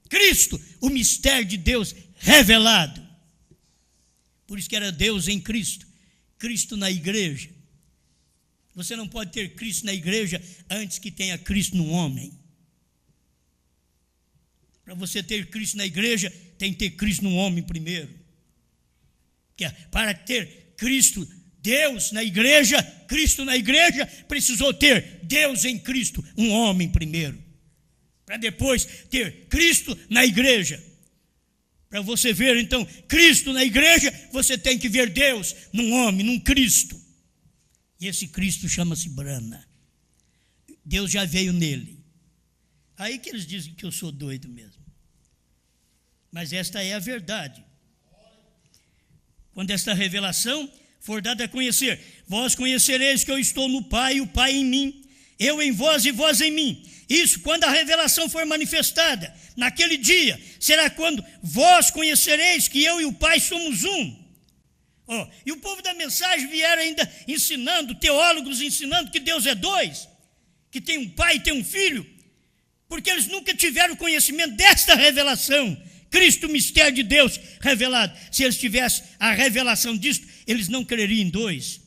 Cristo, o mistério de Deus revelado. Por isso que era Deus em Cristo, Cristo na igreja. Você não pode ter Cristo na igreja antes que tenha Cristo no homem. Para você ter Cristo na igreja, tem que ter Cristo no homem primeiro. Para ter Cristo, Deus na igreja, Cristo na igreja, precisou ter Deus em Cristo, um homem primeiro. Para depois ter Cristo na igreja. Para você ver, então, Cristo na igreja, você tem que ver Deus num homem, num Cristo. E esse Cristo chama-se Brana. Deus já veio nele. Aí que eles dizem que eu sou doido mesmo. Mas esta é a verdade. Quando esta revelação for dada a conhecer, vós conhecereis que eu estou no Pai e o Pai em mim, eu em vós e vós em mim. Isso, quando a revelação for manifestada, naquele dia, será quando vós conhecereis que eu e o Pai somos um. E o povo da mensagem vieram ainda ensinando, teólogos ensinando que Deus é dois, que tem um Pai e tem um Filho, porque eles nunca tiveram conhecimento desta revelação, Cristo, o mistério de Deus revelado. Se eles tivessem a revelação disto, eles não creriam em dois.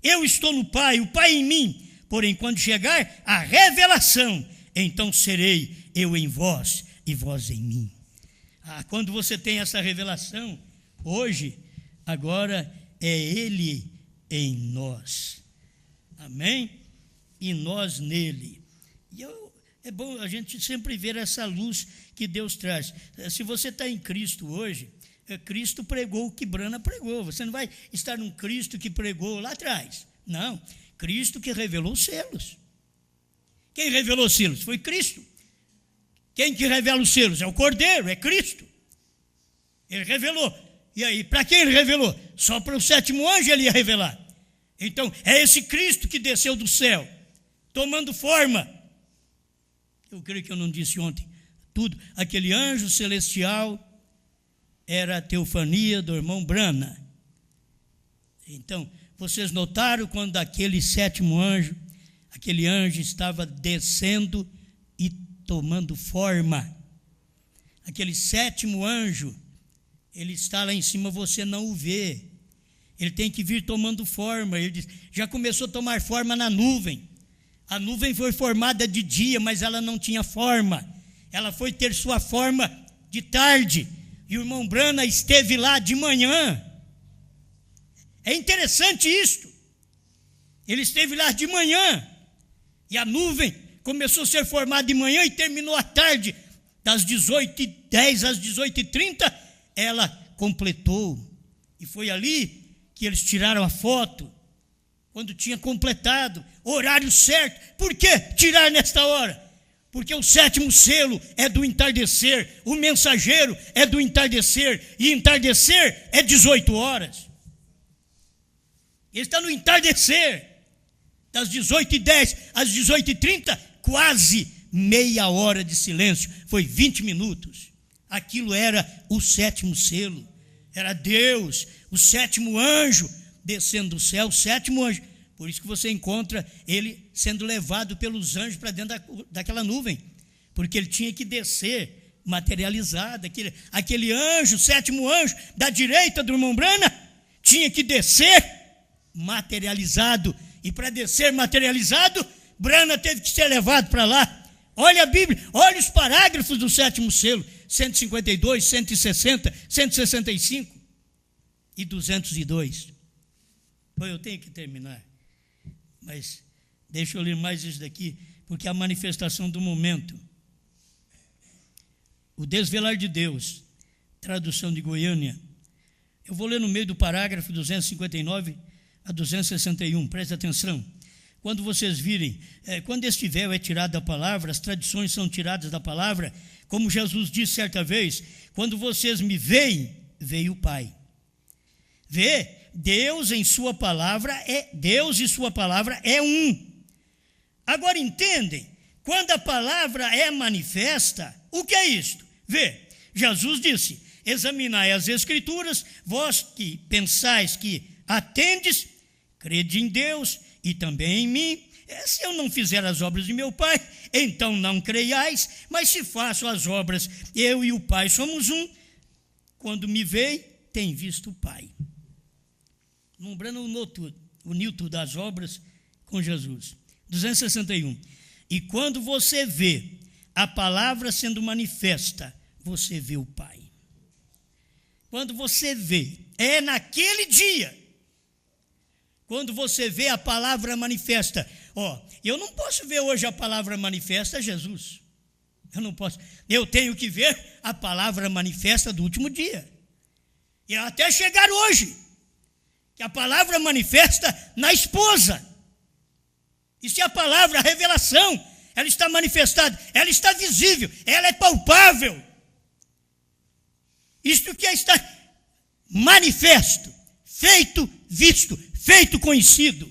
Eu estou no Pai, o Pai em mim, porém quando chegar a revelação, então serei eu em vós e vós em mim. Quando você tem essa revelação, hoje, agora é Ele em nós. Amém? E nós nele. E é bom a gente sempre ver essa luz que Deus traz. Se você está em Cristo hoje, Cristo pregou o que Brana pregou. Você não vai estar num Cristo que pregou lá atrás. Não. Cristo que revelou os selos. Quem revelou os selos? Foi Cristo. Quem que revela os selos? É o Cordeiro, é Cristo. Ele revelou. E aí, para quem ele revelou? Só para o 7º anjo ele ia revelar. Então, é esse Cristo que desceu do céu, tomando forma. Eu creio que eu não disse ontem tudo. Aquele anjo celestial era a teofania do irmão Brana. Então, vocês notaram quando aquele 7º anjo, aquele anjo estava descendo e tomando forma. Aquele 7º anjo, ele está lá em cima, você não o vê. Ele tem que vir tomando forma. Ele diz, já começou a tomar forma na nuvem. A nuvem foi formada de dia, mas ela não tinha forma. Ela foi ter sua forma de tarde. E o irmão Brana esteve lá de manhã. É interessante isto. Ele esteve lá de manhã. E a nuvem começou a ser formada de manhã e terminou à tarde. Das 18h10 às 18h30, ela completou. E foi ali que eles tiraram a foto, quando tinha completado, horário certo. Por que tirar nesta hora? Porque o 7º selo é do entardecer, o mensageiro é do entardecer, e entardecer é 18 horas. Ele está no entardecer, das 18h10 às 18h30, quase meia hora de silêncio, foi 20 minutos. Aquilo era o 7º selo, era Deus, o 7º anjo descendo do céu, o 7º anjo. Por isso que você encontra ele sendo levado pelos anjos para dentro daquela nuvem, porque ele tinha que descer materializado. Aquele anjo, o 7º anjo da direita do irmão Brana, tinha que descer materializado. E para descer materializado, Brana teve que ser levado para lá. Olha a Bíblia, olha os parágrafos do 7º selo, 152, 160, 165 e 202. Bom, eu tenho que terminar, mas deixa eu ler mais isso daqui, porque é a manifestação do momento. O desvelar de Deus, tradução de Goiânia. Eu vou ler no meio do parágrafo 259 a 261, preste atenção. Quando vocês virem, quando este véu é tirado da palavra, as tradições são tiradas da palavra, como Jesus disse certa vez, quando vocês me veem, veio o Pai. Vê, Deus em sua palavra Deus e sua palavra é um. Agora entendem, quando a palavra é manifesta, o que é isto? Vê, Jesus disse, examinai as Escrituras, vós que pensais que atendes, crede em Deus e também em mim. Se eu não fizer as obras de meu Pai, então não creiais, mas se faço as obras, eu e o Pai somos um. Quando me veem, tem visto o Pai. Lembrando uniu tudo as obras com Jesus. 261. E quando você vê a palavra sendo manifesta, você vê o Pai. Quando você vê, é naquele dia, quando você vê a palavra manifesta. Eu não posso ver hoje a palavra manifesta, Jesus. Eu não posso. Eu tenho que ver a palavra manifesta do último dia. E até chegar hoje, que a palavra manifesta na esposa. E se a palavra, a revelação, ela está manifestada, ela está visível, ela é palpável. Isto que está manifesto, feito, visto, feito conhecido.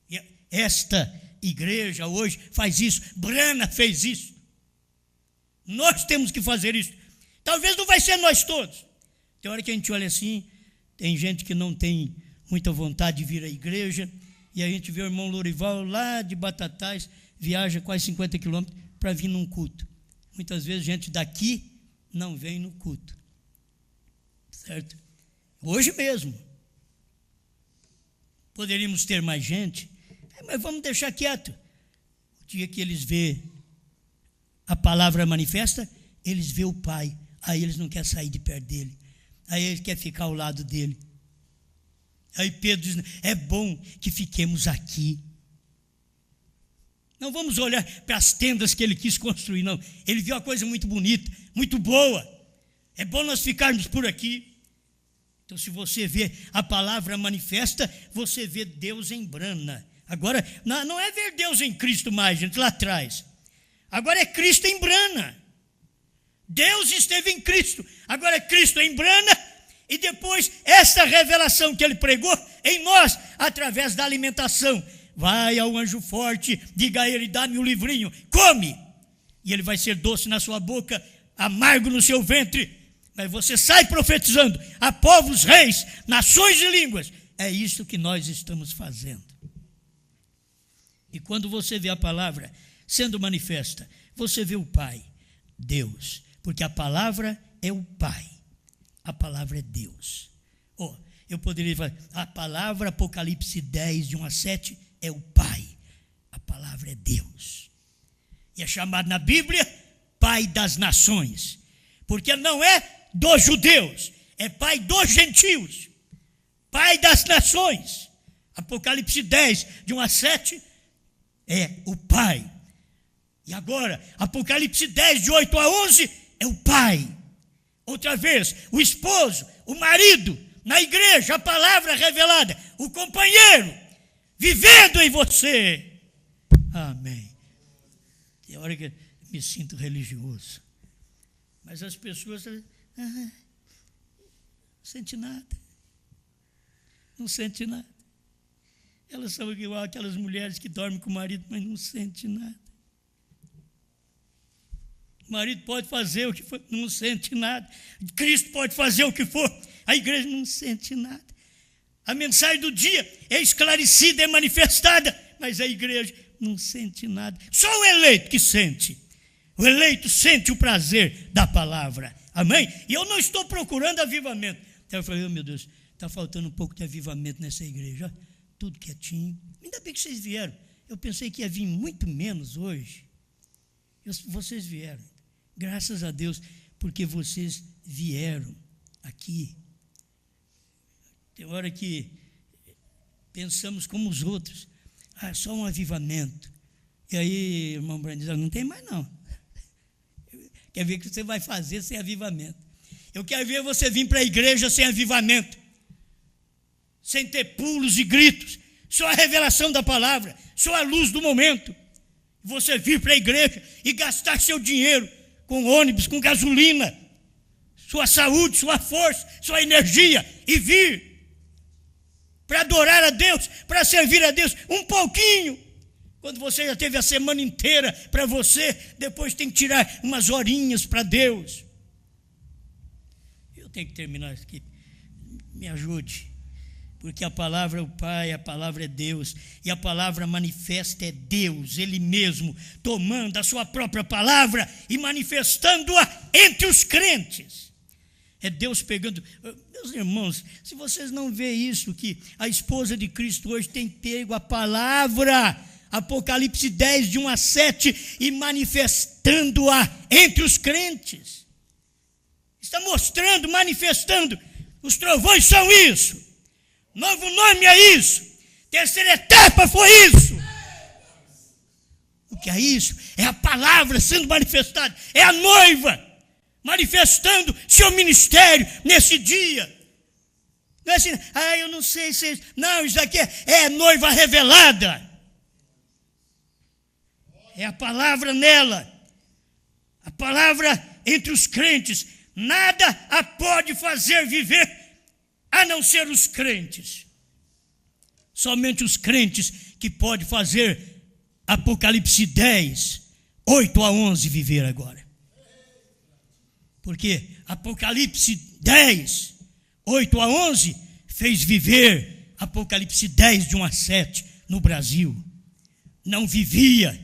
E esta igreja hoje faz isso, Brana fez isso. Nós temos que fazer isso. Talvez não vai ser nós todos. Tem hora que a gente olha assim, tem gente que não tem muita vontade de vir à igreja, e a gente vê o irmão Lorival lá de Batatais, viaja quase 50 quilômetros para vir num culto. Muitas vezes gente daqui não vem no culto. Certo? Hoje mesmo. Poderíamos ter mais gente, mas vamos deixar quieto. O dia que eles vê a palavra manifesta, eles vê o Pai, aí eles não querem sair de perto dele, aí eles querem ficar ao lado dele. Aí Pedro diz, é bom que fiquemos aqui. Não vamos olhar para as tendas que ele quis construir, não. Ele viu uma coisa muito bonita, muito boa. É bom nós ficarmos por aqui. Então, se você vê a palavra manifesta, você vê Deus em Brana. Agora, não é ver Deus em Cristo mais, gente, lá atrás. Agora é Cristo em Brana. Deus esteve em Cristo. Agora é Cristo em Brana. E depois, essa revelação que ele pregou em nós, através da alimentação. Vai ao anjo forte, diga a ele, dá-me um livrinho, come. E ele vai ser doce na sua boca, amargo no seu ventre. Mas você sai profetizando a povos, reis, nações e línguas. É isso que nós estamos fazendo. E quando você vê a palavra sendo manifesta, você vê o Pai, Deus. Porque a palavra é o Pai. A palavra é Deus. Eu poderia falar, a palavra Apocalipse 10, de 1 a 7, é o Pai. A palavra é Deus. E é chamado na Bíblia Pai das nações. Porque não é dos judeus, é Pai dos gentios. Pai das nações. Apocalipse 10, de 1 a 7, é o Pai. E agora, Apocalipse 10, de 8 a 11, é o Pai. Outra vez, o esposo, o marido, na igreja, a palavra revelada, o companheiro, vivendo em você. Amém. Tem hora que eu me sinto religioso. Mas as pessoas não sente nada. Não sente nada. Elas são igual aquelas mulheres que dormem com o marido, mas não sente nada. O marido pode fazer o que for, não sente nada. Cristo pode fazer o que for, a igreja não sente nada. A mensagem do dia é esclarecida, é manifestada, mas a igreja não sente nada. Só o eleito que sente. O eleito sente o prazer da palavra. Amém? E eu não estou procurando avivamento. Então eu falei, meu Deus, está faltando um pouco de avivamento nessa igreja. Tudo quietinho. Ainda bem que vocês vieram. Eu pensei que ia vir muito menos hoje. Vocês vieram. Graças a Deus, porque vocês vieram aqui. Tem hora que pensamos como os outros. Só um avivamento. E aí, irmão Brandis, não tem mais não. Quer ver o que você vai fazer sem avivamento. Eu quero ver você vir para a igreja sem avivamento. Sem ter pulos e gritos. Só a revelação da palavra. Só a luz do momento. Você vir para a igreja e gastar seu dinheiro com ônibus, com gasolina, sua saúde, sua força, sua energia, e vir para adorar a Deus, para servir a Deus um pouquinho. Quando você já teve a semana inteira para você, depois tem que tirar umas horinhas para Deus. Eu tenho que terminar isso aqui. Me ajude. Porque a palavra é o Pai, a palavra é Deus, e a palavra manifesta é Deus, Ele mesmo, tomando a sua própria palavra e manifestando-a entre os crentes. É Deus pegando. Meus irmãos, se vocês não veem isso, que a esposa de Cristo hoje tem pego a palavra, Apocalipse 10, de 1 a 7, e manifestando-a entre os crentes. Está mostrando, manifestando. Os trovões são isso. Novo nome é isso. Terceira etapa foi isso. O que é isso? É a palavra sendo manifestada. É a noiva manifestando seu ministério nesse dia. Não é assim, eu não sei se... Não, isso aqui é a noiva revelada. É a palavra nela. A palavra entre os crentes. Nada a pode fazer viver a não ser os crentes. Somente os crentes que podem fazer Apocalipse 10, 8 a 11 viver agora. Porque Apocalipse 10, 8 a 11 fez viver Apocalipse 10, de 1 a 7 no Brasil. Não vivia.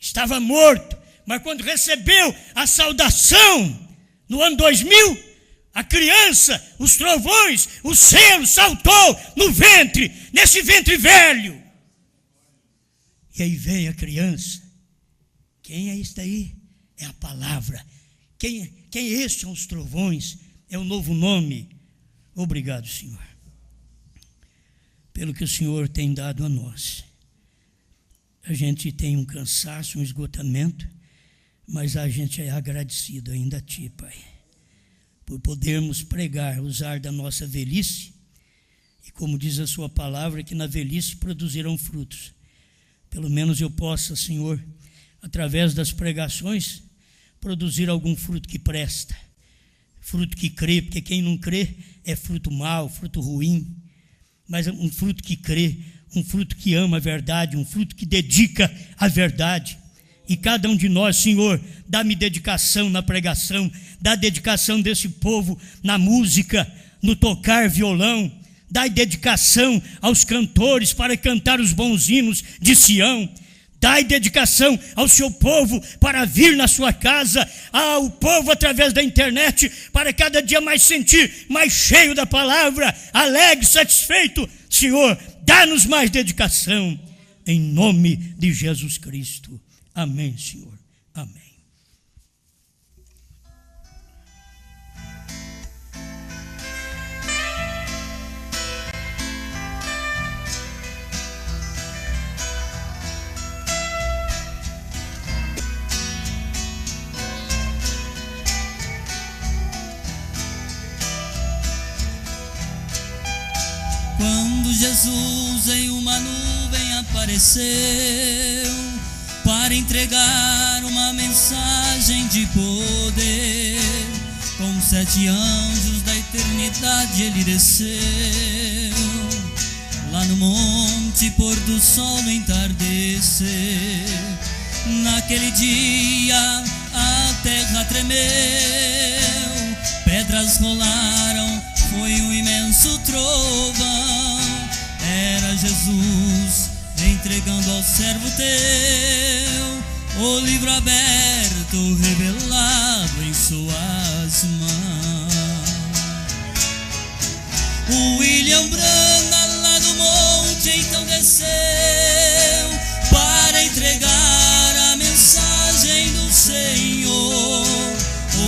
Estava morto. Mas quando recebeu a saudação no ano 2000, a criança, os trovões, o selo saltou no ventre, nesse ventre velho. E aí vem a criança. Quem é isso aí? É a palavra. Quem é este? São os trovões. É o novo nome. Obrigado, Senhor, pelo que o Senhor tem dado a nós. A gente tem um cansaço, um esgotamento, mas a gente é agradecido ainda a Ti, Pai, por podermos pregar, usar da nossa velhice, e como diz a Sua palavra, que na velhice produzirão frutos. Pelo menos eu possa, Senhor, através das pregações, produzir algum fruto que presta, fruto que crê, porque quem não crê é fruto mau, fruto ruim, mas um fruto que crê, um fruto que ama a verdade, um fruto que dedica a verdade. E cada um de nós, Senhor, dá-me dedicação na pregação, dá dedicação desse povo na música, no tocar violão, dá dedicação aos cantores para cantar os bons hinos de Sião, dá dedicação ao seu povo para vir na sua casa, ao povo através da internet, para cada dia mais sentir, mais cheio da palavra, alegre, satisfeito. Senhor, dá-nos mais dedicação, em nome de Jesus Cristo. Amém, Senhor. Amém. Quando Jesus em uma nuvem apareceu para entregar uma mensagem de poder, com 7 anjos da eternidade ele desceu, lá no monte pôr do sol no entardecer. Naquele dia a terra tremeu, pedras rolaram, foi um imenso trovão. Era Jesus entregando ao servo teu o livro aberto, revelado em suas mãos. O William Brana lá do monte então desceu para entregar a mensagem do Senhor.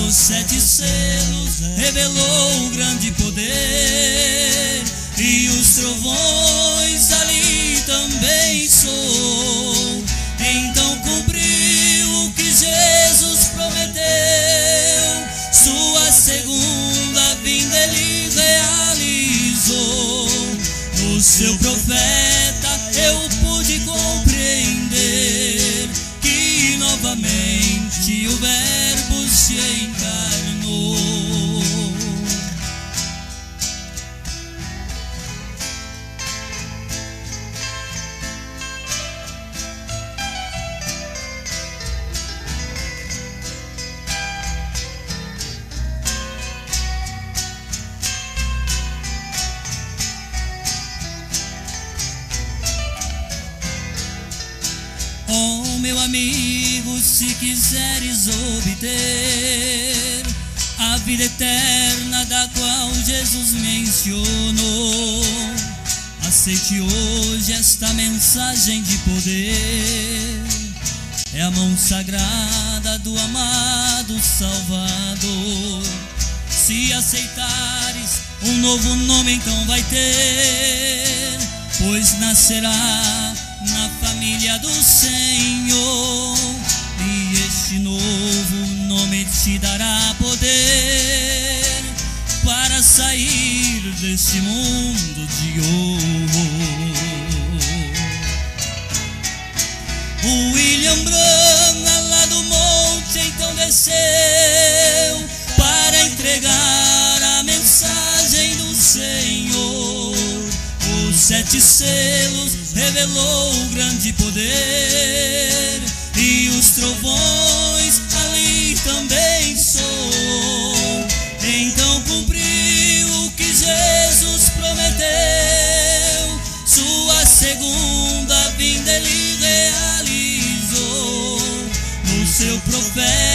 Os 7 selos revelou o grande poder, e os trovões ali também soou. Então cumpriu o que Jesus prometeu, sua segunda vinda ele realizou. No seu profeta eu pude compreender que novamente o Verbo se encarnou. Oh, meu amigo, se quiseres obter a vida eterna da qual Jesus mencionou, aceite hoje esta mensagem de poder. É a mão sagrada do amado Salvador. Se aceitares, um novo nome então vai ter, pois nascerá na família do Senhor, e este novo nome te dará poder para sair deste mundo de horror. O William Brana lá do monte então desceu para entregar a mensagem do Senhor. Os 7 selos revelou o grande poder, e os trovões ali também soou. Então cumpriu o que Jesus prometeu, sua segunda vinda ele realizou. No seu profeta